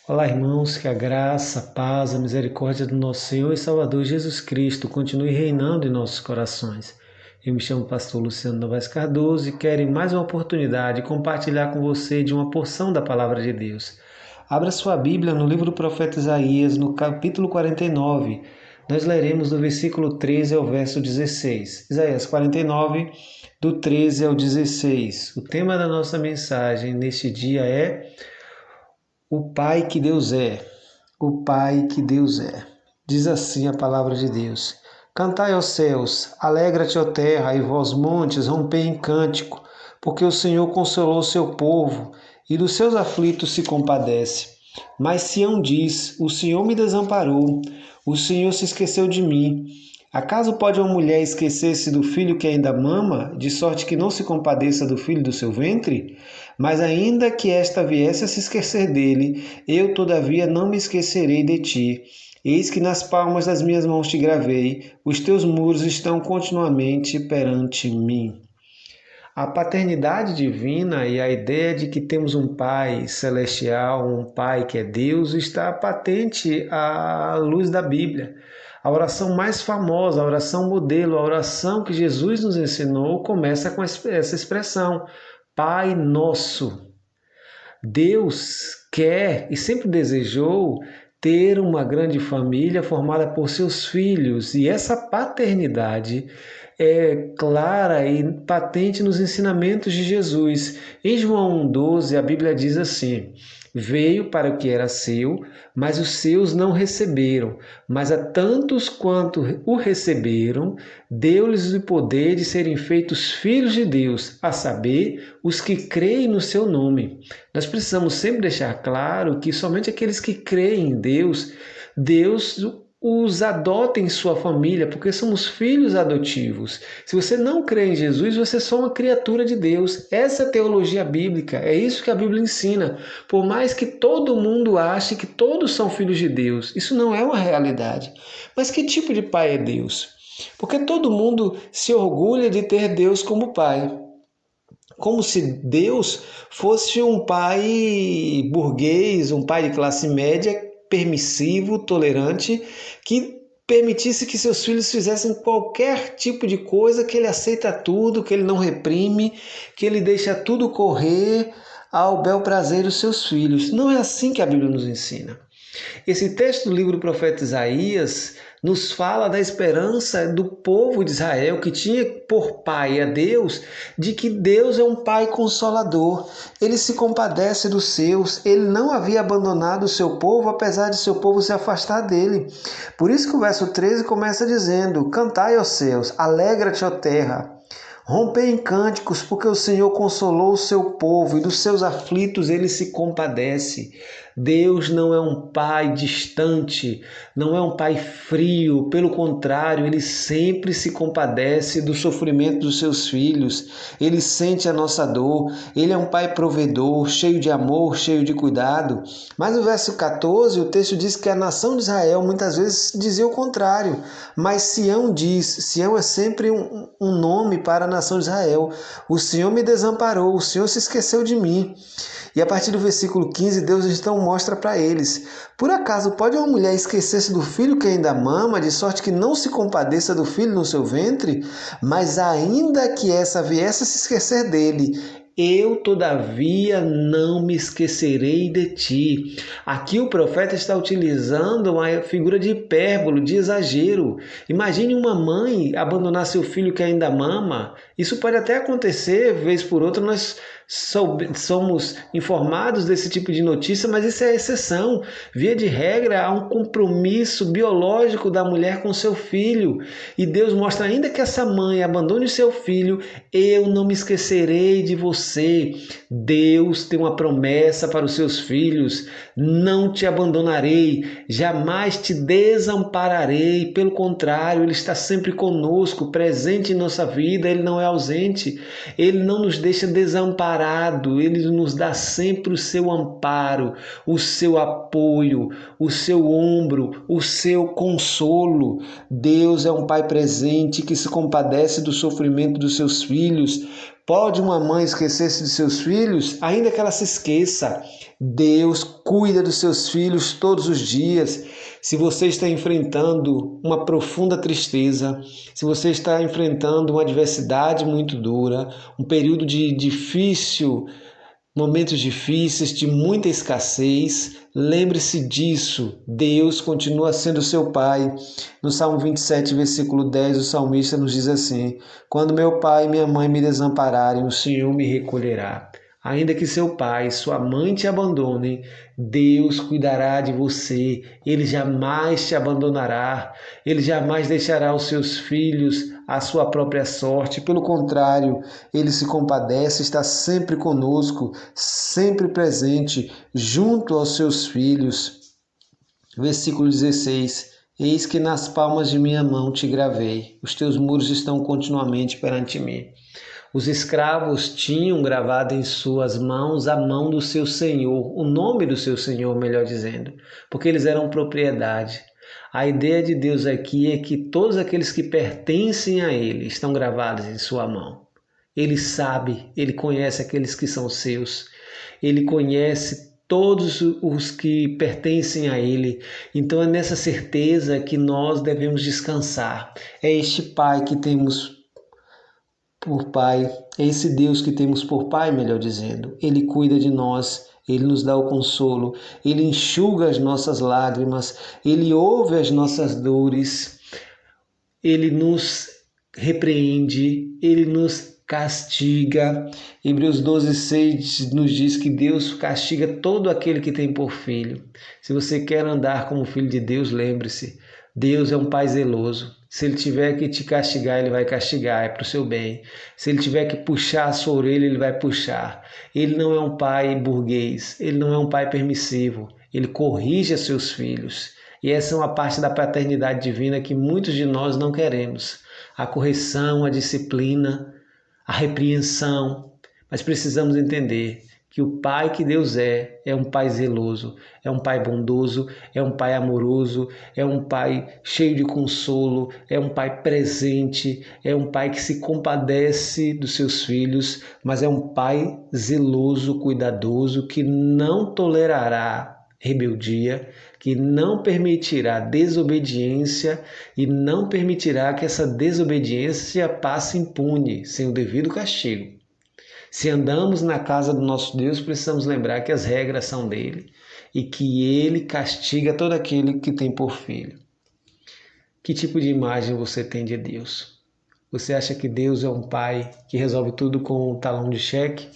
Olá, irmãos, que a graça, a paz, a misericórdia do nosso Senhor e Salvador Jesus Cristo continue reinando em nossos corações. Eu me chamo Pastor Luciano Novaes Cardoso e quero, em mais uma oportunidade, compartilhar com você de uma porção da Palavra de Deus. Abra sua Bíblia no livro do profeta Isaías, no capítulo 49. Nós leremos do versículo 13 ao verso 16. Isaías 49, do 13 ao 16. O tema da nossa mensagem neste dia é o Pai que Deus é, o Pai que Deus é. Diz assim a palavra de Deus: Cantai aos céus, alegra-te, ó terra, e vós montes, rompei em cântico, porque o Senhor consolou o seu povo, e dos seus aflitos se compadece. Mas Sião diz: O Senhor me desamparou, o Senhor se esqueceu de mim. Acaso pode uma mulher esquecer-se do filho que ainda mama, de sorte que não se compadeça do filho do seu ventre? Mas ainda que esta viesse a se esquecer dele, eu todavia não me esquecerei de ti. Eis que nas palmas das minhas mãos te gravei, os teus muros estão continuamente perante mim. A paternidade divina e a ideia de que temos um Pai celestial, um Pai que é Deus, está patente à luz da Bíblia. A oração mais famosa, a oração modelo, a oração que Jesus nos ensinou, começa com essa expressão: Pai Nosso. Deus quer e sempre desejou ter uma grande família formada por seus filhos, e essa paternidade é clara e patente nos ensinamentos de Jesus. Em João 1,12, a Bíblia diz assim: Veio para o que era seu, mas os seus não receberam. Mas a tantos quanto o receberam, deu-lhes o poder de serem feitos filhos de Deus, a saber, os que creem no seu nome. Nós precisamos sempre deixar claro que somente aqueles que creem em Deus, Deus os adota em sua família, porque somos filhos adotivos. Se você não crê em Jesus, você é só uma criatura de Deus. Essa é a teologia bíblica, é isso que a Bíblia ensina. Por mais que todo mundo ache que todos são filhos de Deus, isso não é uma realidade. Mas que tipo de pai é Deus? Porque todo mundo se orgulha de ter Deus como pai. Como se Deus fosse um pai burguês, um pai de classe média, permissivo, tolerante, que permitisse que seus filhos fizessem qualquer tipo de coisa, que ele aceita tudo, que ele não reprime, que ele deixa tudo correr ao bel prazer dos seus filhos. Não é assim que a Bíblia nos ensina. Esse texto do livro do profeta Isaías nos fala da esperança do povo de Israel, que tinha por pai a Deus, de que Deus é um pai consolador. Ele se compadece dos seus, ele não havia abandonado o seu povo, apesar de seu povo se afastar dele. Por isso que o verso 13 começa dizendo: Cantai aos céus, alegra-te, ó terra. Rompei em cânticos, porque o Senhor consolou o seu povo e dos seus aflitos ele se compadece. Deus não é um pai distante, não é um pai frio, pelo contrário, ele sempre se compadece do sofrimento dos seus filhos, ele sente a nossa dor, ele é um pai provedor, cheio de amor, cheio de cuidado. Mas no verso 14, o texto diz que a nação de Israel muitas vezes dizia o contrário, mas Sião diz, Sião é sempre um nome para a nação de Israel: o Senhor me desamparou, o Senhor se esqueceu de mim. E a partir do versículo 15, Deus então mostra para eles: por acaso pode uma mulher esquecer-se do filho que ainda mama, de sorte que não se compadeça do filho no seu ventre? Mas ainda que essa viesse a se esquecer dele, eu, todavia, não me esquecerei de ti. Aqui o profeta está utilizando uma figura de hipérbole, de exagero. Imagine uma mãe abandonar seu filho que ainda mama. Isso pode até acontecer, vez por outra, nós somos informados desse tipo de notícia, mas isso é exceção. Via de regra, há um compromisso biológico da mulher com seu filho. E Deus mostra: ainda que essa mãe abandone seu filho, eu não me esquecerei de você. Deus tem uma promessa para os seus filhos: não te abandonarei, jamais te desampararei. Pelo contrário, Ele está sempre conosco, presente em nossa vida. Ele não é ausente, Ele não nos deixa desamparados, Ele nos dá sempre o seu amparo, o seu apoio, o seu ombro, o seu consolo. Deus é um Pai presente que se compadece do sofrimento dos seus filhos. Pode uma mãe esquecer-se de seus filhos? Ainda que ela se esqueça, Deus cuida dos seus filhos todos os dias. Se você está enfrentando uma profunda tristeza, se você está enfrentando uma adversidade muito dura, um período de difícil, momentos difíceis, de muita escassez, lembre-se disso. Deus continua sendo seu Pai. No Salmo 27, versículo 10, o salmista nos diz assim: quando meu pai e minha mãe me desampararem, o Senhor me recolherá. Ainda que seu pai e sua mãe te abandonem, Deus cuidará de você. Ele jamais te abandonará. Ele jamais deixará os seus filhos à sua própria sorte. Pelo contrário, ele se compadece, está sempre conosco, sempre presente, junto aos seus filhos. Versículo 16. Eis que nas palmas de minha mão te gravei. Os teus muros estão continuamente perante mim. Os escravos tinham gravado em suas mãos a mão do seu senhor, o nome do seu senhor, melhor dizendo, porque eles eram propriedade. A ideia de Deus aqui é que todos aqueles que pertencem a Ele estão gravados em sua mão. Ele sabe, Ele conhece aqueles que são seus, Ele conhece todos os que pertencem a Ele. Então é nessa certeza que nós devemos descansar. É este Pai que temos por Pai, é esse Deus que temos por Pai, melhor dizendo. Ele cuida de nós, Ele nos dá o consolo, Ele enxuga as nossas lágrimas, Ele ouve as nossas dores, Ele nos repreende, Ele nos castiga. Hebreus 12:6 nos diz que Deus castiga todo aquele que tem por filho. Se você quer andar como filho de Deus, lembre-se, Deus é um Pai zeloso. Se Ele tiver que te castigar, Ele vai castigar, é para o seu bem. Se Ele tiver que puxar a sua orelha, Ele vai puxar. Ele não é um pai burguês, Ele não é um pai permissivo, Ele corrige a seus filhos. E essa é uma parte da paternidade divina que muitos de nós não queremos. A correção, a disciplina, a repreensão. Mas precisamos entender que o Pai que Deus é um Pai zeloso, é um Pai bondoso, é um Pai amoroso, é um Pai cheio de consolo, é um Pai presente, é um Pai que se compadece dos seus filhos, mas é um Pai zeloso, cuidadoso, que não tolerará rebeldia, que não permitirá desobediência e não permitirá que essa desobediência passe impune, sem o devido castigo. Se andamos na casa do nosso Deus, precisamos lembrar que as regras são dele e que ele castiga todo aquele que tem por filho. Que tipo de imagem você tem de Deus? Você acha que Deus é um pai que resolve tudo com um talão de cheque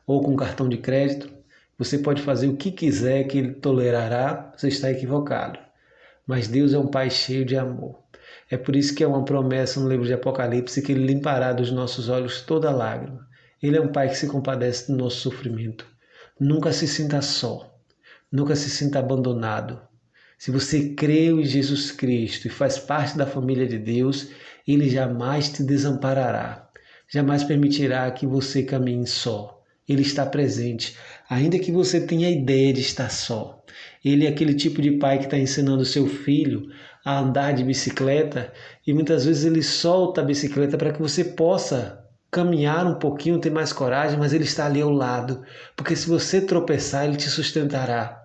ou com um cartão de crédito? Você pode fazer o que quiser que ele tolerará, você está equivocado. Mas Deus é um pai cheio de amor. É por isso que é uma promessa no livro de Apocalipse que ele limpará dos nossos olhos toda lágrima. Ele é um pai que se compadece do nosso sofrimento. Nunca se sinta só. Nunca se sinta abandonado. Se você creu em Jesus Cristo e faz parte da família de Deus, Ele jamais te desamparará. Jamais permitirá que você caminhe só. Ele está presente, ainda que você tenha a ideia de estar só. Ele é aquele tipo de pai que está ensinando seu filho a andar de bicicleta e muitas vezes ele solta a bicicleta para que você possa caminhar um pouquinho, ter mais coragem, mas Ele está ali ao lado, porque se você tropeçar, Ele te sustentará.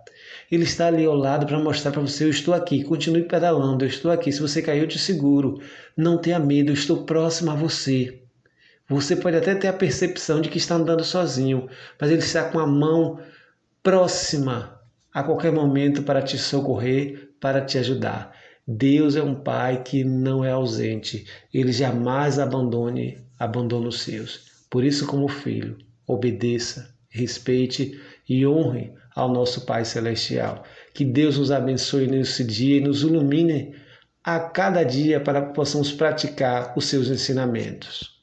Ele está ali ao lado para mostrar para você: eu estou aqui, continue pedalando, eu estou aqui, se você cair eu te seguro, não tenha medo, eu estou próximo a você. Você pode até ter a percepção de que está andando sozinho, mas Ele está com a mão próxima a qualquer momento para te socorrer, para te ajudar. Deus é um Pai que não é ausente, Ele jamais abandona os seus. Por isso, como filho, obedeça, respeite e honre ao nosso Pai Celestial. Que Deus nos abençoe nesse dia e nos ilumine a cada dia para que possamos praticar os seus ensinamentos.